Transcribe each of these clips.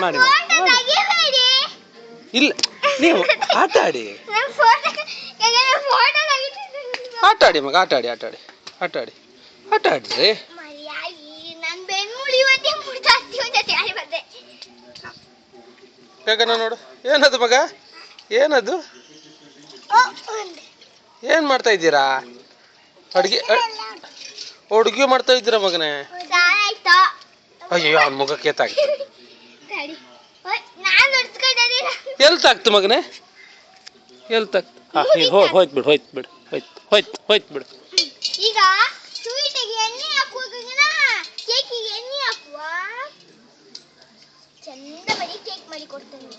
ಮಾಡಿ ಇಲ್ಲ ನೀವು ಆಟ ಆಡಿ ಆಟ ಆಡಿ ಮಗ ಆಟ ಆಡಿ ಆಟ ಆಡಿ ಆಟ ಆಡಿ ಆಟ ಆಡ್ರಿ ಯಾಕನ ನೋಡು ಏನದು ಮಗ ಏನದು ಏನ್ ಮಾಡ್ತಾ ಇದ್ದೀರಾ ಅಡುಗೆ ಮಾಡ್ತಾ ಇದ್ದೀರಾ ಮಗನೇ ಅಯ್ಯೋ ಅವ್ನ ಮುಖಕ್ಕೆ ತಾಗ್ತು ಎಲ್ಲಿ ತಾಗ್ತು ಮಗನೇ ಎಲ್ಲಿ ತಾಗ್ತು ಹೋಯ್ತು ಬಿಡು ಹೋಯ್ತು ಬಿಡು ಹೋಯ್ತು ಬಿಡು ಈಗ ಸ್ವೀಟಿಗೆ ಎಣ್ಣೆ ಹಾಕುವಾಗ ಕೇಕಿಗೆ ಎಣ್ಣೆ ಹಾಕುವ ಚಂದ ಮಾಡಿ ಕೇಕ್ ಮಾಡಿ ಕೊಡ್ತೇನೆ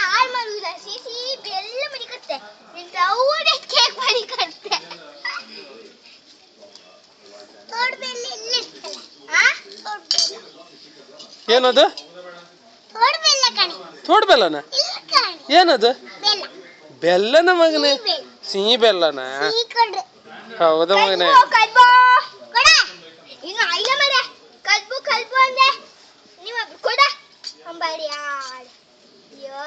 ಹಾಳು ಮಾಡುವುದ ಸಿಸಿ ಬೆಲ್ಲ ಮಾಡಿ ಕೊಡ್ತೆ ನಿಂತ ಅವರೇ ಕೇಕ್ ಮಾಡಿ ಕೊಡ್ತೆ ಏನದು ತೋಡ್ ಬೆಲ್ಲನ ಏನದು ಬೆಲ್ಲನ ಮಗನೇ ಸಿಹಿ ಬೆಲ್ಲನ ಹೌದಾ ಮಗನೇ ಇನ್ನು ಐಲ ಮರ ಕಲ್ಬು ಅಂದೆ ನೀವು ಕೊಡ ಅಂಬಾಡಿ ಅಯ್ಯೋ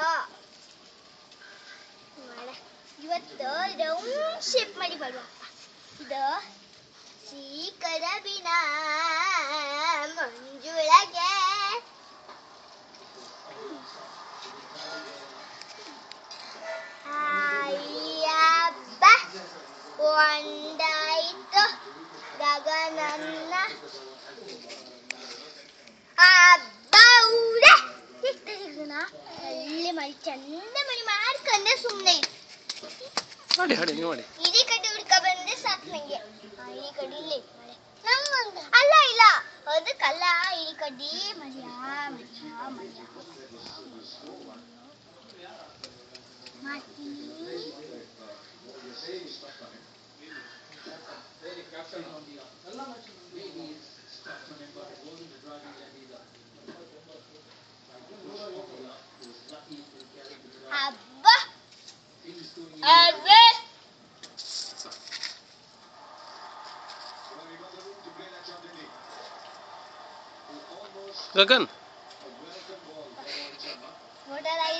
ಇವತ್ತು ರೌಂಡ್ ಶೇಪ್ ಮಾಡಿ ಬರುವಪ್ಪ ಇದು ಕರಬಿನ ಮಂಜುಳಗೆ ಅಯ್ಯಬ್ಬ ಒಂದಾಯ್ತು ಗಗನನ್ನ ಹಬ್ಬ ಊರ ಅಲ್ಲಿ ಮಾಡಿ ಚಂದ ಮಣಿ ಮಾಡ್ಕೊಂಡೆ ಸುಮ್ಮನೆ ಇಡೀ ಕಡೆ ಹುಡ್ಕ ಬಂದ್ರೆ ಸಾಕು ನಂಗೆ ಈ ಕಡೆ ಇಲ್ಲಿ ಅಲ್ಲ ಇಲ್ಲ ಅದಕ್ಕಲ್ಲ ಈ ಕಡೆ ಮರ್ಯ ಹಬ್ಬ ಗಗನ್